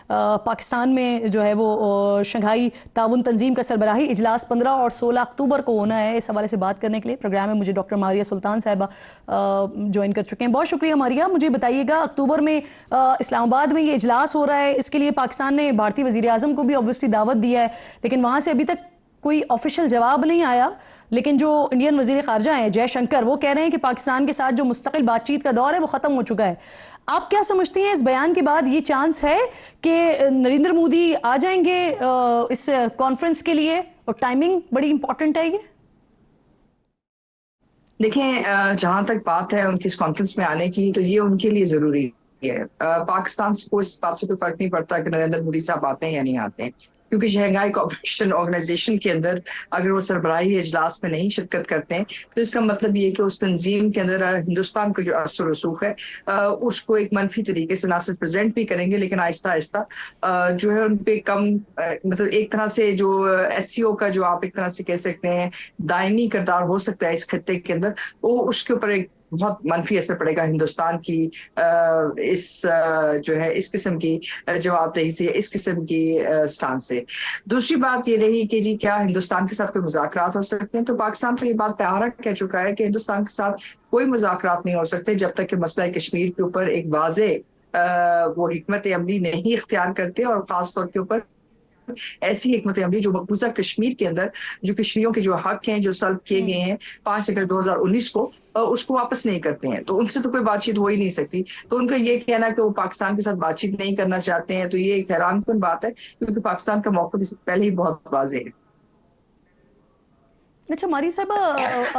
پاکستان میں جو ہے وہ شنگھائی تعاون تنظیم کا سربراہی اجلاس 15 اور 16 اکتوبر کو ہونا ہے. اس حوالے سے بات کرنے کے لیے پروگرام میں مجھے ڈاکٹر ماریہ سلطان صاحبہ جوائن کر چکے ہیں. بہت شکریہ ماریہ. مجھے بتائیے گا اکتوبر میں اسلام آباد میں یہ اجلاس ہو رہا ہے, اس کے لیے پاکستان نے بھارتی وزیر اعظم کو بھی obviously دعوت دیا ہے, لیکن وہاں سے ابھی تک کوئی آفیشیل جواب نہیں آیا. لیکن جو انڈین وزیر خارجہ ہیں جے شنکر, وہ کہہ رہے ہیں کہ پاکستان کے ساتھ جو مستقل بات چیت کا دور ہے وہ ختم ہو چکا ہے. آپ کیا سمجھتی ہیں اس بیان کے بعد یہ چانس ہے کہ نریندر مودی آ جائیں گے اس کانفرنس کے لیے, اور ٹائمنگ بڑی امپورٹنٹ ہے یہ؟ دیکھیں, جہاں تک بات ہے ان کی اس کانفرنس میں آنے کی, تو یہ ان کے لیے ضروری ہے. پاکستان کو اس بات سے کوئی فرق نہیں پڑتا کہ نریندر مودی صاحب آتے ہیں یا نہیں آتے ہیں, کیونکہ شنگھائی کوآپریشن آرگنائزیشن کے اندر اگر وہ سربراہی اجلاس میں نہیں شرکت کرتے ہیں تو اس کا مطلب یہ ہے کہ اس تنظیم کے اندر ہندوستان کا جو اثر و رسوخ ہے اس کو ایک منفی طریقے سے نہ صرف پریزنٹ بھی کریں گے, لیکن آہستہ آہستہ جو ہے ان پہ کم, مطلب ایک طرح سے جو ایس سی او کا جو آپ ایک طرح سے کہہ سکتے ہیں دائمی کردار ہو سکتا ہے اس خطے کے اندر, وہ اس کے اوپر ایک بہت منفی اثر پڑے گا ہندوستان کی اس جو ہے اس قسم کی جواب دہی سے, اس قسم کی سٹان سے. دوسری بات یہ رہی کہ جی کیا ہندوستان کے ساتھ کوئی مذاکرات ہو سکتے ہیں, تو پاکستان تو یہ بات پیارا کہہ چکا ہے کہ ہندوستان کے ساتھ کوئی مذاکرات نہیں ہو سکتے جب تک کہ مسئلہ کشمیر کے اوپر ایک واضح وہ حکمت عملی نہیں اختیار کرتے, اور خاص طور کے اوپر ایسی حکمت عملی جو مقبوضہ کشمیر کے اندر جو کشمیریوں کے جو حق ہیں جو سلب کیے گئے ہیں 5 اگست 2019 کو, اس کو واپس نہیں کرتے ہیں, تو ان سے تو کوئی بات چیت ہو ہی نہیں سکتی. تو ان کا یہ کہنا کہ وہ پاکستان کے ساتھ بات چیت نہیں کرنا چاہتے ہیں, تو یہ ایک حیران کن بات ہے, کیونکہ پاکستان کا موقف اس سے پہلے ہی بہت واضح ہے. اچھا ماری صاحبہ,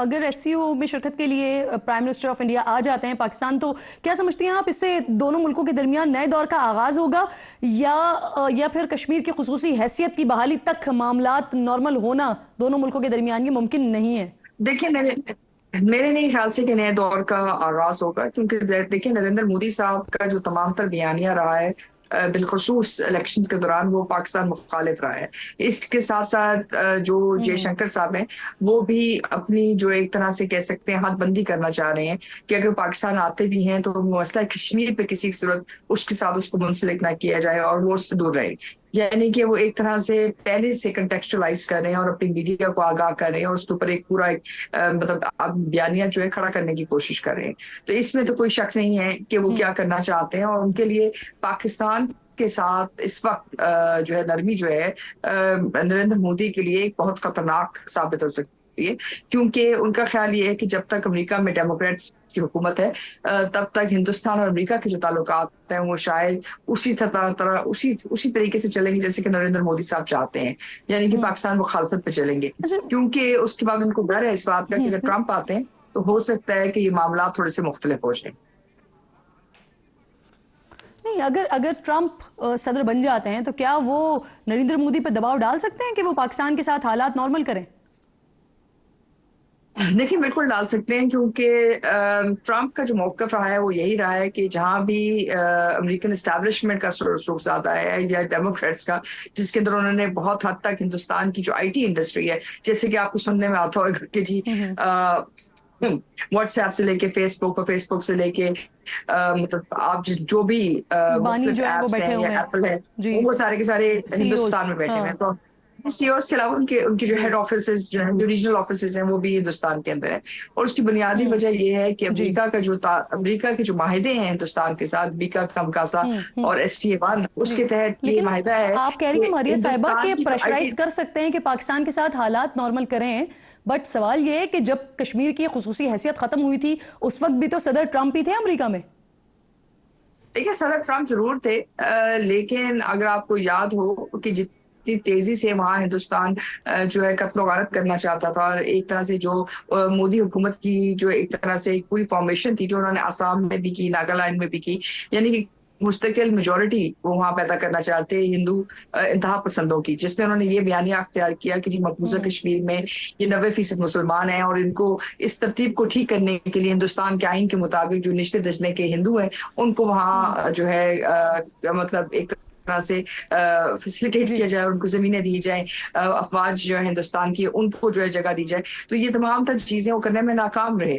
اگر ایس سی او میں شرکت کے لیے پرائم منسٹر آف انڈیا آ جاتے ہیں پاکستان, تو کیا سمجھتی ہیں آپ اس سے دونوں ملکوں کے درمیان نئے دور کا آغاز ہوگا, یا پھر کشمیر کی خصوصی حیثیت کی بحالی تک معاملات نارمل ہونا دونوں ملکوں کے درمیان یہ ممکن نہیں ہے؟ دیکھیں, میرے نہیں خیال سے کہ نئے دور کا آغاز ہوگا, کیونکہ دیکھیں نریندر مودی صاحب کا جو تمام تر بیانیہ رہا ہے بالخصوص الیکشن کے دوران وہ پاکستان مخالف رہا ہے. اس کے ساتھ ساتھ جو جے شنکر صاحب ہیں وہ بھی اپنی جو ایک طرح سے کہہ سکتے ہیں حد بندی کرنا چاہ رہے ہیں کہ اگر پاکستان آتے بھی ہیں تو مسئلہ کشمیر پہ کسی صورت اس کے ساتھ اس کو منسلک نہ کیا جائے اور وہ اس سے دور رہے. یعنی کہ وہ ایک طرح سے پہلے سے کنٹیکسچولائز کر رہے ہیں اور اپنی میڈیا کو آگاہ کر رہے ہیں, اور اس کے اوپر ایک پورا مطلب بیانیہ جو ہے کھڑا کرنے کی کوشش کر رہے ہیں. تو اس میں تو کوئی شک نہیں ہے کہ وہ کیا کرنا چاہتے ہیں, اور ان کے لیے پاکستان کے ساتھ اس وقت جو ہے نرمی جو ہے نریندر مودی کے لیے ایک بہت خطرناک ثابت ہو سکتی ہے, کیونکہ ان کا خیال یہ ہے کہ جب تک امریکہ میں ڈیموکریٹس کی حکومت ہے تب تک ہندوستان اور امریکہ کے جو تعلقات ہیں وہ شاید اسی طریقے سے چلیں گے جیسے کہ نریندر مودی صاحب چاہتے ہیں, یعنی کہ پاکستان مخالفت پہ چلیں گے, کیونکہ اس کے بعد ان کو ڈر ہے اس بات کا کہ اگر ٹرمپ آتے ہیں تو ہو سکتا ہے کہ یہ معاملات تھوڑے سے مختلف ہو جائیں. نہیں, اگر ٹرمپ صدر بن جاتے ہیں تو کیا وہ نریندر مودی پہ دباؤ ڈال سکتے ہیں کہ وہ پاکستان کے ساتھ حالات نارمل کریں؟ دیکھیں بالکل ڈال سکتے ہیں, کیونکہ ٹرمپ کا جو موقف رہا ہے وہ یہی رہا ہے کہ جہاں بھی امریکن اسٹیبلشمنٹ کا سورس زیادہ ہے یا ڈیموکریٹس کا, جس کے اندر انہوں نے بہت حد تک ہندوستان کی جو آئی ٹی انڈسٹری ہے, جیسے کہ آپ کو سننے میں آتا ہوگا کہ جی واٹس ایپ سے لے کے فیس بک اور فیس بک سے لے کے مطلب آپ جو بھی مختلف ایپس ہیں یا ایپل ہے وہ سارے کے سارے ہندوستان میں بیٹھے ہوئے ہیں. تو سی اوز کے علاوہ ان کی جو ہیڈ آفیسز جو ہیں جو ریجنل آفیسز ہیں وہ بھی ہندوستان کے اندر ہیں, اور اس کی بنیادی وجہ یہ ہے کہ امریکہ کے جو معاہدے ہیں ہندوستان کے ساتھ, بیکا کمکاسا اور STA1, اس کے تحت یہ معاہدہ ہے. آپ کہہ رہی ہیں ماریہ صاحبہ کہ پریشرائز کر سکتے ہیں کہ پاکستان کے ساتھ حالات نارمل کریں, بٹ سوال یہ ہے کہ جب کشمیر کی خصوصی حیثیت ختم ہوئی تھی اس وقت بھی تو صدر ٹرمپ ہی تھے امریکہ میں. دیکھیں صدر ٹرمپ ضرور تھے, لیکن اگر آپ کو یاد ہو کہ جتنی تیزی سے وہاں ہندوستان جو ہے قتل و غارت کرنا چاہتا تھا, اور ایک طرح سے جو مودی حکومت کی جو ایک طرح سے پوری فارمیشن تھی جو انہوں نے آسام میں بھی کی, ناگالینڈ میں بھی کی, یعنی کہ مستقل میجورٹی وہ وہاں پیدا کرنا چاہتے ہندو انتہا پسندوں کی, جس میں انہوں نے یہ بیانیہ اختیار کیا کہ جی مقبوضہ کشمیر میں یہ 90% مسلمان ہیں, اور ان کو اس ترتیب کو ٹھیک کرنے کے لیے ہندوستان کے آئین کے مطابق جو نچلے درجے کے ہندو ہیں ان کو وہاں جو ہے مطلب ایک طرح سے فیسیلیٹیٹ کیا جائے, ان کو زمینیں دی جائیں, افواج جو ہے ہندوستان کی ان کو جو ہے جگہ دی جائے. تو یہ تمام تر چیزیں وہ کرنے میں ناکام رہے,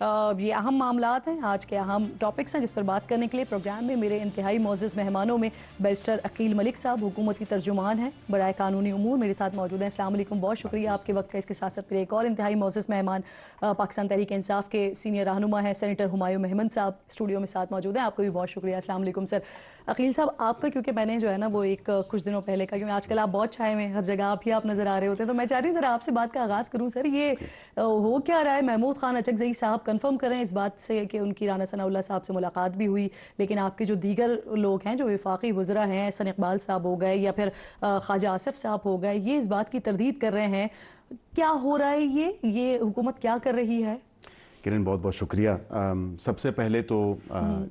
یہ اہم معاملات ہیں، آج کے اہم ٹاپکس ہیں جس پر بات کرنے کے لیے پروگرام میں میرے انتہائی معزز مہمانوں میں بیرسٹر عقیل ملک صاحب حکومتی ترجمان ہیں برائے قانونی امور، میرے ساتھ موجود ہیں. السلام علیکم، بہت شکریہ آپ کے وقت کا. اس کے ساتھ ساتھ ایک اور انتہائی معزز مہمان پاکستان تحریک انصاف کے سینئر رہنما ہیں سینیٹر ہمایوں محمد صاحب اسٹوڈیو میں ساتھ موجود ہیں. آپ کو بھی بہت شکریہ. السلام علیکم سر. عقیل صاحب آپ کا کیونکہ میں نے جو ہے نا وہ ایک کچھ دنوں پہلے کا، کیونکہ آج کل آپ بہت چھائے میں ہر جگہ آپ ہی آپ نظر آ رہے ہوتے ہیں، تو میں چاہ رہی ہوں ذرا آپ سے بات کا آغاز کروں. سر یہ ہو کیا رہا ہے؟ محمود خان اچکزئی صاحب کنفرم کریں اس بات سے کہ ان کی رانا ثناء اللہ صاحب سے ملاقات بھی ہوئی، لیکن آپ کے جو دیگر لوگ ہیں جو وفاقی وزراء ہیں، احسن اقبال صاحب ہو گئے یا پھر خواجہ آصف صاحب ہو گئے، یہ اس بات کی تردید کر رہے ہیں. کیا ہو رہا ہے؟ یہ حکومت کیا کر رہی ہے؟ کرن بہت بہت شکریہ. سب سے پہلے تو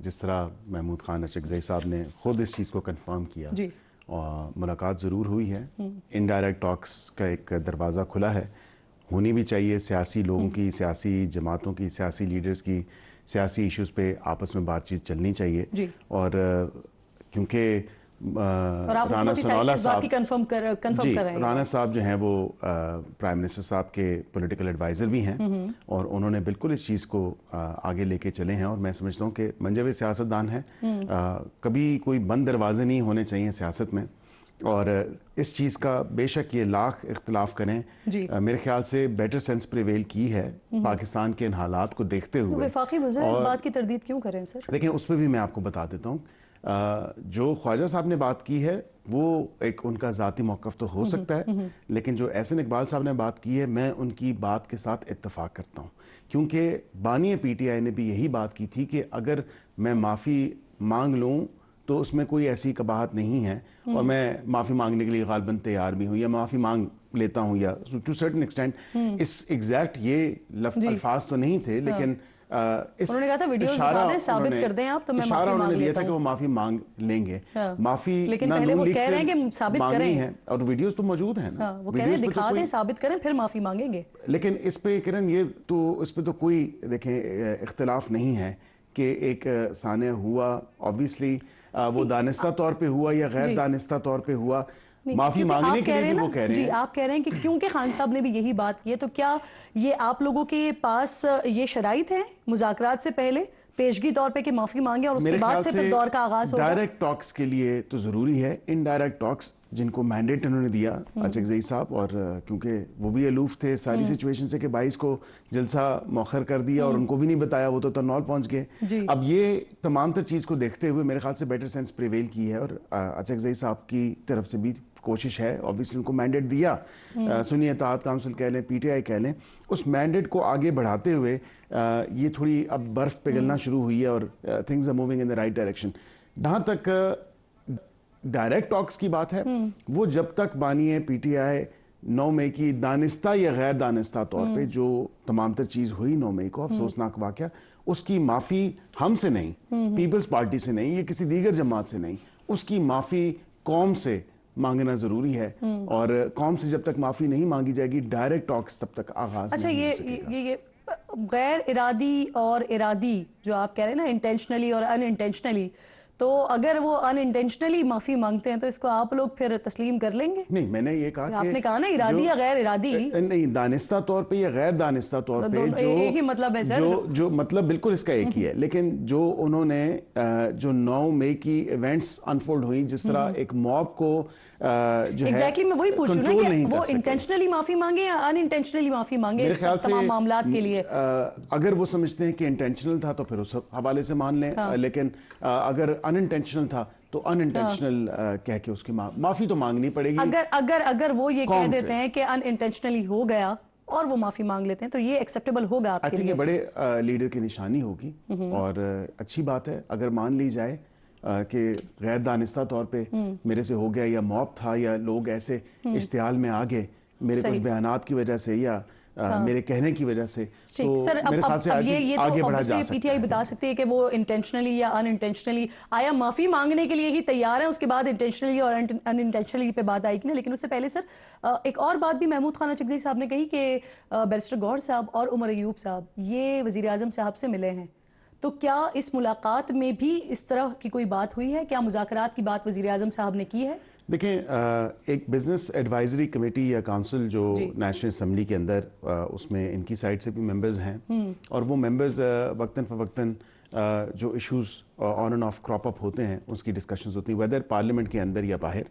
جس طرح محمود خان اچکزئی صاحب نے خود اس چیز کو کنفرم کیا، جی ملاقات ضرور ہوئی ہے. انڈائریکٹ ٹاکس کا ایک دروازہ کھلا ہے، ہونی بھی چاہیے. سیاسی لوگوں کی، سیاسی جماعتوں کی، سیاسی لیڈرز کی سیاسی ایشوز پہ آپس میں بات چیت چلنی چاہیے. اور کیونکہ رانا ثناء اللہ صاحب جی رانا صاحب جو ہیں وہ پرائم منسٹر صاحب کے پولیٹیکل ایڈوائزر بھی ہیں، اور انہوں نے بالکل اس چیز کو آگے لے کے چلے ہیں. اور میں سمجھتا ہوں کہ منجوِ سیاستدان ہیں، کبھی کوئی بند دروازے نہیں ہونے چاہیے سیاست میں. اور اس چیز کا بے شک یہ لاکھ اختلاف کریں، میرے خیال سے بیٹر سینس پریویل کی ہے پاکستان کے ان حالات کو دیکھتے ہوئے. وفاقی وزراء اس بات کی تردید کیوں کریں سر؟ لیکن اس پہ بھی میں آپ کو بتا دیتا ہوں، جو خواجہ صاحب نے بات کی ہے وہ ایک ان کا ذاتی موقف تو ہو سکتا ہے، لیکن جو احسن اقبال صاحب نے بات کی ہے میں ان کی بات کے ساتھ اتفاق کرتا ہوں. کیونکہ بانی پی ٹی آئی نے بھی یہی بات کی تھی کہ اگر میں معافی مانگ لوں تو اس میں کوئی ایسی قباحت نہیں ہے، اور میں معافی مانگنے کے لیے غالباً تیار بھی ہوں، یا معافی مانگ لیتا ہوں، یا ٹو سرٹن ایکسٹینٹ اس ایگزیکٹ یہ الفاظ تو نہیں تھے، لیکن انہوں نے کہا تھا ویڈیوز دکھا دیں، ثابت کر دیں آپ، تو میں معافی انہوں مانگ نے دیا لیتا تھا کہ وہ معافی مانگ لیں گے. معافی لیکن پہلے وہ کہہ رہے ہیں کہ ثابت کریں، اور ویڈیوز تو موجود ہیں نا، وہ کہہ رہے ہیں دکھا دیں، ثابت کریں، پھر معافی مانگیں گے. لیکن اس پہ کرن یہ تو اس پہ تو کوئی دیکھیں اختلاف نہیں ہے کہ ایک سانحہ ہوا، obviously وہ دانستہ طور پہ ہوا یا غیر دانستہ طور پہ ہوا، معافی مانگنے کے لیے وہ کہہ رہے ہیں. جی آپ کہہ رہے ہیں کہ کیونکہ خان صاحب نے بھی یہی بات کی ہے، تو کیا یہ آپ لوگوں کے پاس یہ شرائط ہیں مذاکرات سے پہلے پیشگی طور پہ کہ معافی مانگیں اور اس کے بعد سے پھر دور کا آغاز ہوگا؟ ڈائریکٹ ٹاکس کے لیے تو ضروری ہے. انڈائریکٹ ٹاکس جن کو مینڈیٹ انہوں نے دیا اچکزئی صاحب، اور کیونکہ وہ بھی الوف تھے ساری سچویشن سے کہ 22 کو جلسہ مؤخر کر دیا اور ان کو بھی نہیں بتایا، وہ تو ترنول پہنچ گئے. اب یہ تمام تر چیز کو دیکھتے ہوئے میرے خیال سے بیٹر سینس پریویل کی ہے، اور اچکزئی صاحب کی طرف سے بھی کوشش ہے. اوبیسلی ان کو مینڈیٹ دیا، سنی اتحاد کونسل کہہ لیں، پی ٹی آئی کہہ لیں، اس مینڈیٹ کو آگے بڑھاتے ہوئے یہ تھوڑی اب برف پگھلنا شروع ہوئی ہے، اور things are moving in the right direction. جہاں تک ڈائریکٹ ٹاکس کی بات ہے، وہ جب تک بانی ہے پی ٹی آئی 9 مئی کی دانستہ یا غیر دانستہ طور پہ جو تمام تر چیز ہوئی 9 مئی کو، افسوسناک واقعہ، اس کی معافی ہم سے نہیں، پیپلز پارٹی سے نہیں، یا کسی دیگر جماعت سے نہیں، اس کی معافی قوم سے مانگنا ضروری ہے. اور قوم سے جب تک معافی نہیں مانگی جائے گی ڈائریکٹ ٹاکس تب تک آغاز نہیں ہو سکے گا. یہ غیر ارادی اور ارادی جو آپ کہہ رہے ہیں نا، انٹینشنلی اور ان انٹینشنلی، تو اگر وہ ان انٹینشنلی معافی مانگتے ہیں تو اس کو آپ لوگ پھر تسلیم کر لیں گے؟ نہیں، میں نے یہ کہا کہ آپ نے کہا نا ارادی یا غیر ارادی، نہیں، دانستہ طور پہ یا غیر دانستہ طور پہ، ایک ہی مطلب ہے سر. جو مطلب بالکل اس کا ایک ہی ہے. لیکن جو انہوں نے جو 9 مئی کی ایونٹس انفولڈ ہوئیں، جس طرح ایک موب کو جو ہے ایگزیکٹلی میں وہی پوچھ رہا ہوں کہ وہ انٹینشنلی معافی مانگے یا ان انٹینشنلی معافی مانگے تمام معاملات کے لیے. اگر وہ سمجھتے ہیں کہ انٹینشنل تھا تو پھر اس حوالے سے مان لیں، لیکن اگر ان انٹینشنل تھا تو ان انٹینشنل کہہ کے اس کی معافی تو مانگنی پڑے گی. اگر وہ یہ کہہ دیتے ہیں کہ ان انٹینشنلی ہو گیا اور وہ معافی مانگ لیتے ہیں تو یہ ایکسیپٹیبل ہوگا آپ کے لیے؟ یہ بڑے لیڈر کی نشانی ہوگی، اور اچھی بات ہے اگر مان لی جائے کہ غیر دانستہ طور پہ میرے سے ہو گیا، یا موب تھا، یا لوگ ایسے اشتعال میں آگے میرے کچھ بیانات کی وجہ سے یا میرے کہنے کی وجہ سے، تو میرے خیال سے آگے بڑھا جا سکتا ہے. پی ٹی آئی بتا سکتی ہے کہ وہ انٹینشنلی یا ان انٹینشنلی آیا معافی مانگنے کے لیے ہی تیار ہیں، اس کے بعد انٹینشنلی اور ان انٹینشنلی پہ بات آئے گی نا. لیکن اس سے پہلے سر ایک اور بات بھی محمود خان اچکزئی صاحب نے کہی کہ بیرسٹر گوہر صاحب اور عمر ایوب صاحب یہ وزیر اعظم صاحب سے ملے ہیں، تو کیا اس ملاقات میں بھی اس طرح کی کوئی بات ہوئی ہے؟ کیا مذاکرات کی بات وزیر اعظم صاحب نے کی ہے؟ دیکھیں ایک بزنس ایڈوائزری کمیٹی یا کاؤنسل جو نیشنل اسمبلی کے اندر اس میں ان کی سائڈ سے بھی ممبرز ہیں اور وہ ممبرز وقتاً فوقتاً جو issues on and off crop up ہوتے ہیں اس کی ڈسکشنز ہوتی ہیں ویدر پارلیمنٹ کے اندر یا باہر.